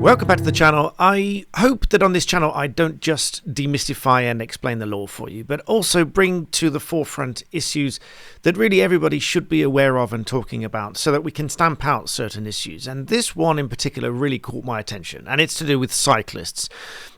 Welcome back to the channel. I hope that on this channel I don't just demystify and explain the law for you, but also bring to the forefront issues that really everybody should be aware of and talking about so that we can stamp out certain issues. And this one in particular really caught my attention, and it's to do with cyclists.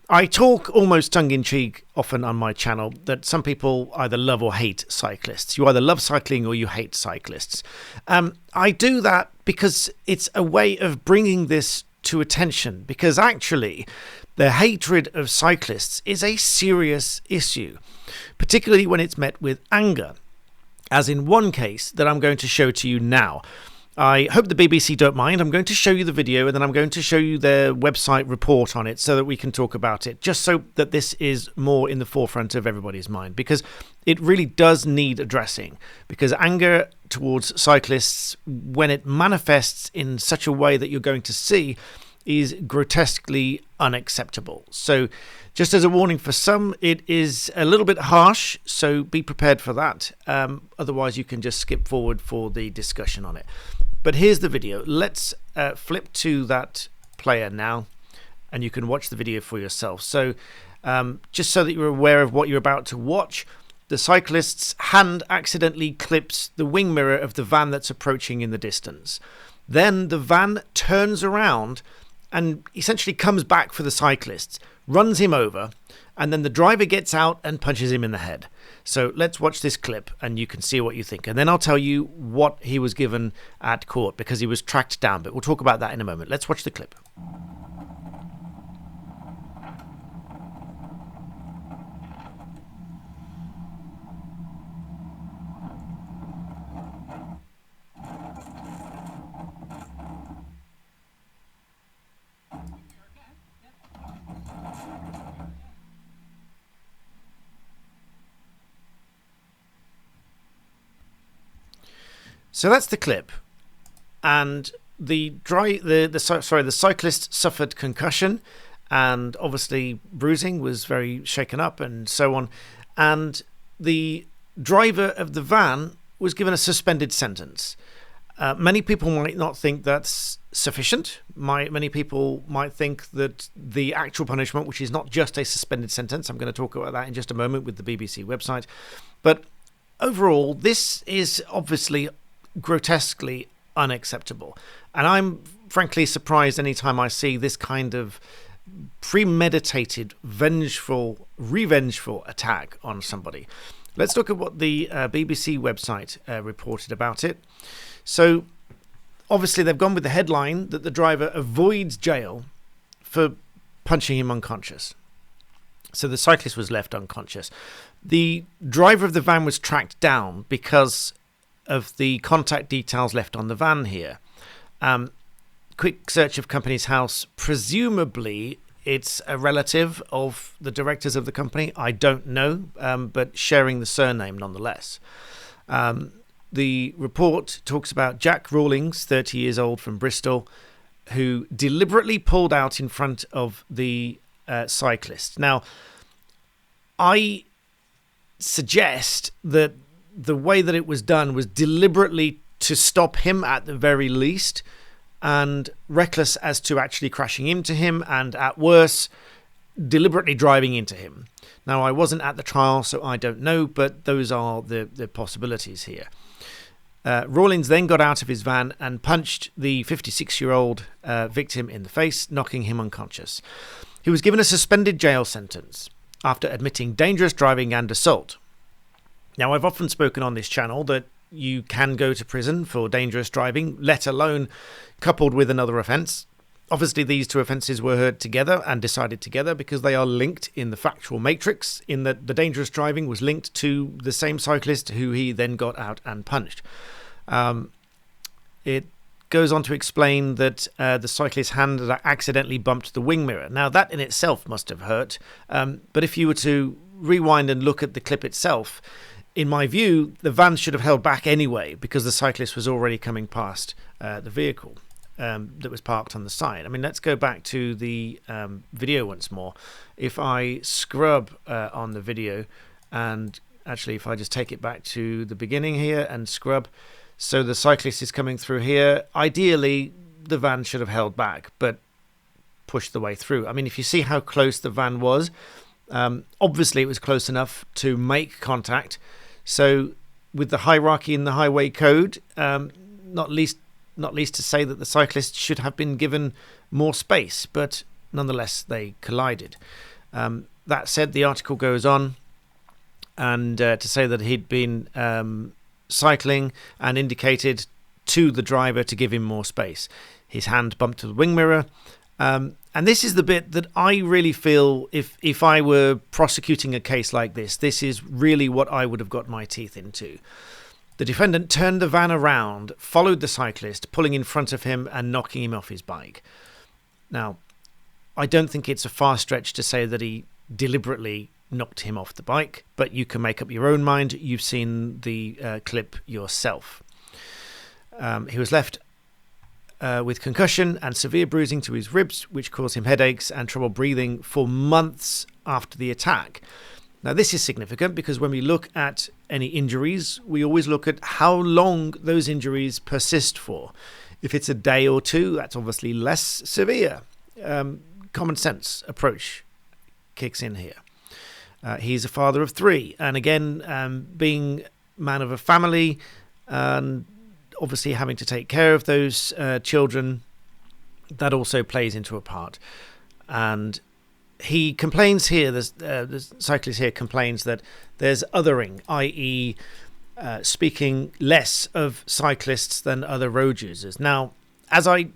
I talk almost tongue-in-cheek often on my channel that some people either love or hate cyclists. You either love cycling or you hate cyclists. I do that because it's a way of bringing this to attention, because actually the hatred of cyclists is a serious issue, particularly when it's met with anger, as in one case that I'm going to show to you now. I hope the BBC don't mind. I'm going to show you the video and then I'm going to show you their website report on it so that we can talk about it, just so that this is more in the forefront of everybody's mind, because it really does need addressing. Because anger towards cyclists, when it manifests in such a way that you're going to see, is grotesquely unacceptable. So just as a warning for some, it is a little bit harsh, so be prepared for that. Otherwise you can just skip forward for the discussion on it. But here's the video. Let's flip to that player now and you can watch the video for yourself. So just so that you're aware of what you're about to watch, the cyclist's hand accidentally clips the wing mirror of the van that's approaching in the distance. Then the van turns around and essentially comes back for the cyclist, runs him over, and then the driver gets out and punches him in the head. So let's watch this clip and you can see what you think. And then I'll tell you what he was given at court, because he was tracked down. But we'll talk about that in a moment. Let's watch the clip. So that's the clip, and the cyclist suffered concussion, and obviously bruising, was very shaken up and so on, and the driver of the van was given a suspended sentence. Many people might not think that's sufficient. Many people might think that the actual punishment, which is not just a suspended sentence, I'm going to talk about that in just a moment with the BBC website, but overall this is obviously grotesquely unacceptable, and I'm frankly surprised anytime I see this kind of premeditated, revengeful attack on somebody. Let's look at what the BBC website reported about it. So obviously they've gone with the headline that the driver avoids jail for punching him unconscious. So the cyclist was left unconscious. The driver of the van was tracked down because of the contact details left on the van here. Quick search of company's house. Presumably it's a relative of the directors of the company. I don't know, but sharing the surname nonetheless. The report talks about Jack Rawlings, 30 years old, from Bristol, who deliberately pulled out in front of the cyclist. Now, I suggest that the way that it was done was deliberately to stop him at the very least, and reckless as to actually crashing into him, and at worst deliberately driving into him. Now, I wasn't at the trial, so I don't know, but those are the possibilities here. Rawlings then got out of his van and punched the 56-year-old victim in the face, knocking him unconscious. He was given a suspended jail sentence after admitting dangerous driving and assault. Now, I've often spoken on this channel that you can go to prison for dangerous driving, let alone coupled with another offence. Obviously, these two offences were heard together and decided together because they are linked in the factual matrix, in that the dangerous driving was linked to the same cyclist who he then got out and punched. It goes on to explain that the cyclist's hand had accidentally bumped the wing mirror. Now, that in itself must have hurt, but if you were to rewind and look at the clip itself, in my view, the van should have held back anyway, because the cyclist was already coming past the vehicle that was parked on the side. I mean, let's go back to the video once more. If I scrub on the video, and actually if I just take it back to the beginning here and scrub, so the cyclist is coming through here. Ideally, the van should have held back, but push the way through. I mean, if you see how close the van was, obviously it was close enough to make contact. So with the hierarchy in the highway code, not least to say that the cyclist should have been given more space, but nonetheless they collided. That said, the article goes on and to say that he'd been cycling and indicated to the driver to give him more space. His hand bumped to the wing mirror. And this is the bit that I really feel, if I were prosecuting a case like this is really what I would have got my teeth into. The defendant turned the van around, followed the cyclist, pulling in front of him and knocking him off his bike. Now, I don't think it's a far stretch to say that he deliberately knocked him off the bike, but you can make up your own mind. You've seen the clip yourself. He was left with concussion and severe bruising to his ribs, which caused him headaches and trouble breathing for months after the attack. Now, this is significant because when we look at any injuries, we always look at how long those injuries persist for. If it's a day or two, that's obviously less severe. Common sense approach kicks in here. He's a father of 3, and again, being man of a family and obviously having to take care of those children, that also plays into a part. And he complains here, the cyclist here complains that there's othering, i.e. Speaking less of cyclists than other road users. Now, as I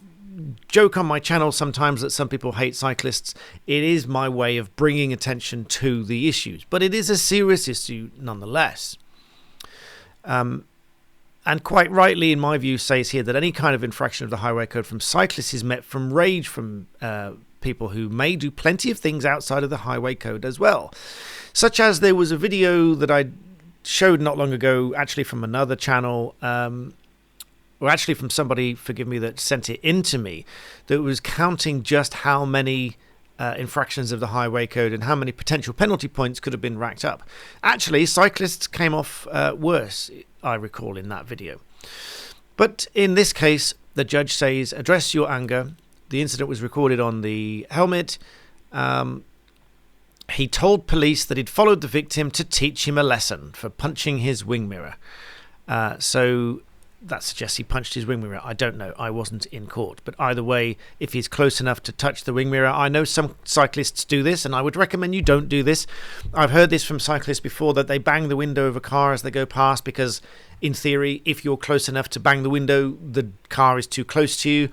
joke on my channel sometimes that some people hate cyclists, it is my way of bringing attention to the issues, but it is a serious issue nonetheless. And quite rightly, in my view, says here that any kind of infraction of the highway code from cyclists is met from rage from people who may do plenty of things outside of the highway code as well. Such as there was a video that I showed not long ago, actually from another channel, or actually from somebody, forgive me, that sent it in to me, that was counting just how many infractions of the highway code and how many potential penalty points could have been racked up. Actually, cyclists came off worse, I recall, in that video. But in this case, the judge says, address your anger. The incident was recorded on the helmet. He told police that he'd followed the victim to teach him a lesson for punching his wing mirror. So that suggests he punched his wing mirror. I don't know. I wasn't in court. But either way, if he's close enough to touch the wing mirror, I know some cyclists do this, and I would recommend you don't do this. I've heard this from cyclists before, that they bang the window of a car as they go past because, in theory, if you're close enough to bang the window, the car is too close to you.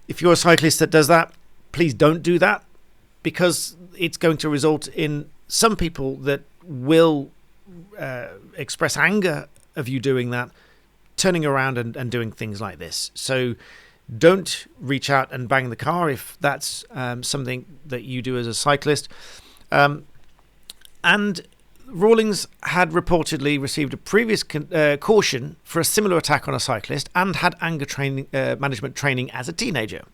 If you're a cyclist that does that, please don't do that, because it's going to result in some people that will express anger of you doing that, turning around and doing things like this. So don't reach out and bang the car if that's something that you do as a cyclist. And Rawlings had reportedly received a previous caution for a similar attack on a cyclist and had anger management training as a teenager.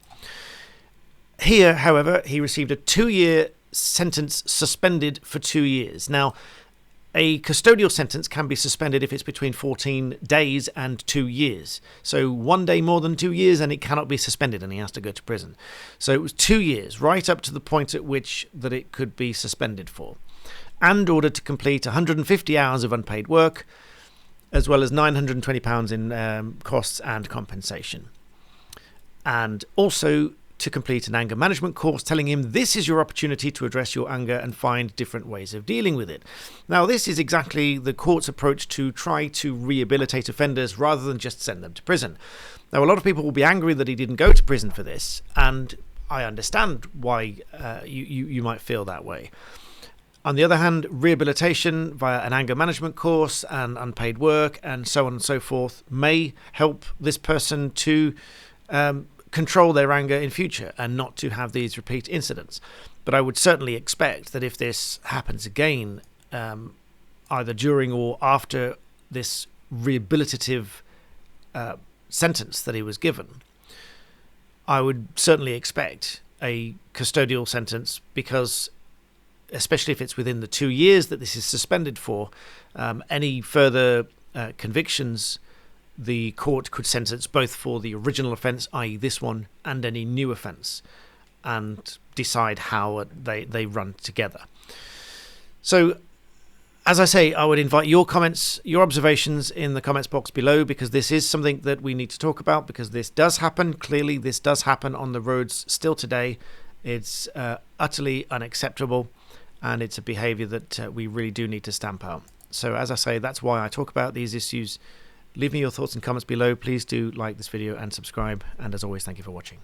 Here, however, he received a 2-year sentence suspended for 2 years. Now, a custodial sentence can be suspended if it's between 14 days and 2 years. So 1 day more than 2 years and it cannot be suspended and he has to go to prison. So it was 2 years, right up to the point at which that it could be suspended for. And ordered to complete 150 hours of unpaid work, as well as £920 in costs and compensation. And also to complete an anger management course, telling him this is your opportunity to address your anger and find different ways of dealing with it. Now, this is exactly the court's approach to try to rehabilitate offenders rather than just send them to prison. Now, a lot of people will be angry that he didn't go to prison for this, and I understand why you might feel that way. On the other hand, rehabilitation via an anger management course and unpaid work and so on and so forth may help this person to control their anger in future and not to have these repeat incidents. But I would certainly expect that if this happens again, either during or after this rehabilitative sentence that he was given, I would certainly expect a custodial sentence, because especially if it's within the 2 years that this is suspended for, any further convictions, the court could sentence both for the original offence, i.e. this one, and any new offence. and decide how they run together. So, as I say, I would invite your comments, your observations in the comments box below, because this is something that we need to talk about, because this does happen. Clearly, this does happen on the roads still today. It's utterly unacceptable, and it's a behavior that we really do need to stamp out. So, as I say, that's why I talk about these issues. Leave me your thoughts and comments below. Please do like this video and subscribe. And as always, thank you for watching.